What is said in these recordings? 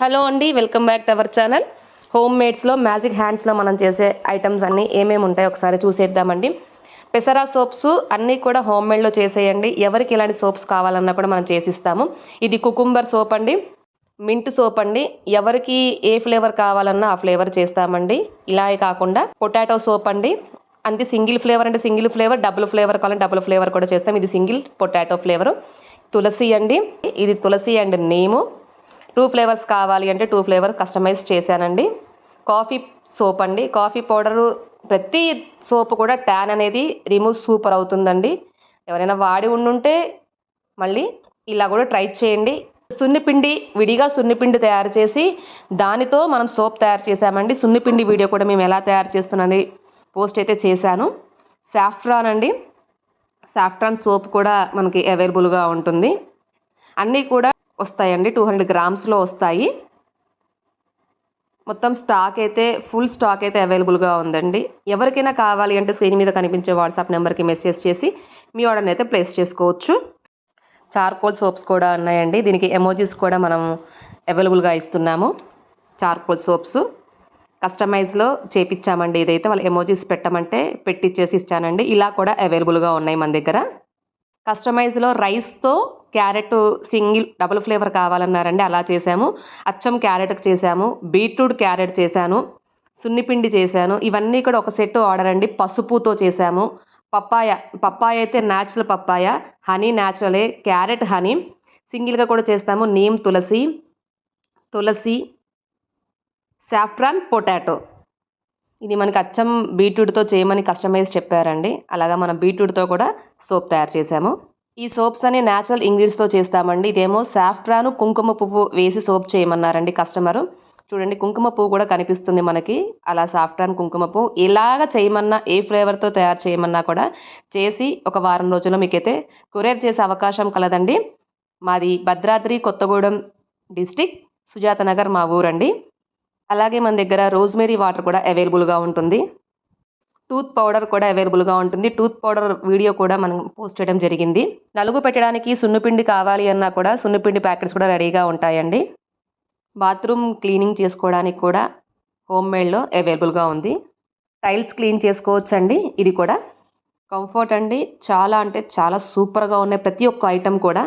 Hello అండి. Welcome back to our channel. Home మేడ్స్‌లో magic హ్యాండ్స్‌లో మనం చేసే ఐటెమ్స్ అన్నీ ఏమేమి ఉంటాయో ఒకసారి చూసేద్దామండి. పెసరా సోప్స్ అన్నీ కూడా హోమ్ మేడ్‌లో చేసేయండి. ఎవరికి ఎలాంటి సోప్స్ కావాలన్నా కూడా మనం చేసిస్తాము. ఇది కుకుంబర్ సోప్ అండి. మింట్ సోప్ అండి. ఎవరికి ఏ ఫ్లేవర్ కావాలన్నా ఆ ఫ్లేవర్ చేస్తామండి. ఇలాగే కాకుండా పొటాటో సోప్ అండి. అంటే సింగిల్ ఫ్లేవర్ అంటే సింగిల్ ఫ్లేవర్, డబుల్ ఫ్లేవర్ కావాలంటే డబుల్ ఫ్లేవర్ కూడా చేస్తాం. ఇది సింగిల్ పొటాటో ఫ్లేవరు. తులసి అండి. ఇది తులసి అండ్ నీము. 2 ఫ్లేవర్స్ కావాలి అంటే 2 ఫ్లేవర్ కస్టమైజ్ చేశానండి. కాఫీ సోప్ అండి. కాఫీ పౌడరు ప్రతి సోప్ కూడా ట్యాన్ అనేది రిమూవ్ సూపర్ అవుతుందండి. ఎవరైనా వాడి ఉండుంటే మళ్ళీ ఇలా కూడా ట్రై చేయండి. సున్నిపిండి విడిగా సున్నిపిండి తయారు చేసి దానితో మనం సోప్ తయారు చేశామండి. సున్నిపిండి వీడియో కూడా మేము ఎలా తయారు చేస్తున్నది పోస్ట్ అయితే చేశాను. సాఫ్రాన్ అండి. సాఫ్రాన్ సోప్ కూడా మనకి అవైలబుల్గా ఉంటుంది. అన్నీ కూడా వస్తాయండి. 200 గ్రామ్స్లో వస్తాయి. మొత్తం స్టాక్ అయితే ఫుల్ స్టాక్ అయితే అవైలబుల్గా ఉందండి. ఎవరికైనా కావాలి అంటే స్క్రీన్ మీద కనిపించే వాట్సాప్ నెంబర్కి మెసేజ్ చేసి మీ ఆర్డర్ని అయితే ప్లేస్ చేసుకోవచ్చు. చార్కోల్ సోప్స్ కూడా ఉన్నాయండి. దీనికి ఎమోజీస్ కూడా మనం అవైలబుల్గా ఇస్తున్నాము. చార్కోల్ సోప్స్ కస్టమైజ్లో చేపించామండి. ఇదైతే వాళ్ళు ఎమోజీస్ పెట్టమంటే పెట్టిచ్చేసి ఇచ్చానండి. ఇలా కూడా అవైలబుల్గా ఉన్నాయి మన దగ్గర. కస్టమైజ్లో రైస్తో క్యారెట్ సింగిల్ డబుల్ ఫ్లేవర్ కావాలన్నారండి. అలా చేశాము. అచ్చం క్యారెట్కి చేశాము. బీట్రూట్ క్యారెట్ చేశాను. సున్నిపిండి చేశాను. ఇవన్నీ కూడా ఒక సెట్ ఆర్డర్ అండి. పసుపుతో చేశాము. పప్పాయ అయితే న్యాచురల్ పప్పాయ, హనీ న్యాచురలే, క్యారెట్ హనీ సింగిల్గా కూడా చేస్తాము. నీమ్ తులసి సాఫ్రాన్ పొటాటో. ఇది మనకి అచ్చం బీట్రూట్తో చేయమని కస్టమైజ్ చెప్పారండి. అలాగా మనం బీట్రూట్తో కూడా సోప్ తయారు చేశాము. ఈ సోప్స్ అన్ని న్యాచురల్ ఇంగ్రీడియంట్స్తో చేస్తామండి. ఇదేమో సాఫ్రాను కుంకుమ పువ్వు వేసి సోప్ చేయమన్నారండి కస్టమరు. చూడండి కుంకుమ పువ్వు కూడా కనిపిస్తుంది మనకి. అలా సాఫ్రాన్ కుంకుమ పువ్వు ఎలాగ చేయమన్నా ఏ ఫ్లేవర్తో తయారు చేయమన్నా కూడా చేసి ఒక వారం రోజుల్లో మీకైతే కొరియర్ చేసే అవకాశం కలదండి. మాది భద్రాద్రి కొత్తగూడెం డిస్టిక్, సుజాత నగర్ మా ఊరండి. అలాగే మన దగ్గర రోజ్మెరీ వాటర్ కూడా అవైలబుల్గా ఉంటుంది. టూత్ పౌడర్ కూడా అవైలబుల్గా ఉంటుంది. టూత్ పౌడర్ వీడియో కూడా మనం పోస్ట్ చేయడం జరిగింది. నలుగు పెట్టడానికి సున్నిపిండి కావాలి అన్నా కూడా సున్నిపిండి ప్యాకెట్స్ కూడా రెడీగా ఉంటాయండి. బాత్రూమ్ క్లీనింగ్ చేసుకోవడానికి కూడా హోమ్ మేడ్లో అవైలబుల్గా ఉంది. టైల్స్ క్లీన్ చేసుకోవచ్చండి. ఇది కూడా కంఫర్ట్ అండి. చాలా అంటే చాలా సూపర్గా ఉన్నాయి. ప్రతి ఒక్క ఐటెం కూడా.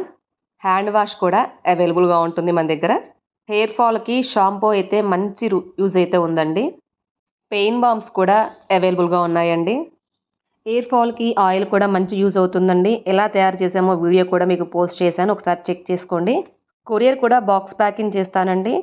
హ్యాండ్ వాష్ కూడా అవైలబుల్గా ఉంటుంది మన దగ్గర. హెయిర్ ఫాల్కి షాంపూ అయితే మంచి యూజ్ అయితే ఉందండి. పెయిన్ బామ్స్ కూడా అవైలబుల్గా ఉన్నాయండి. హెయిర్ ఫాల్కి ఆయిల్ కూడా మంచి యూజ్ అవుతుందండి. ఎలా తయారు చేసామో వీడియో కూడా మీకు పోస్ట్ చేశాను. ఒకసారి చెక్ చేసుకోండి. కొరియర్ కూడా బాక్స్ ప్యాకింగ్ చేస్తానండి.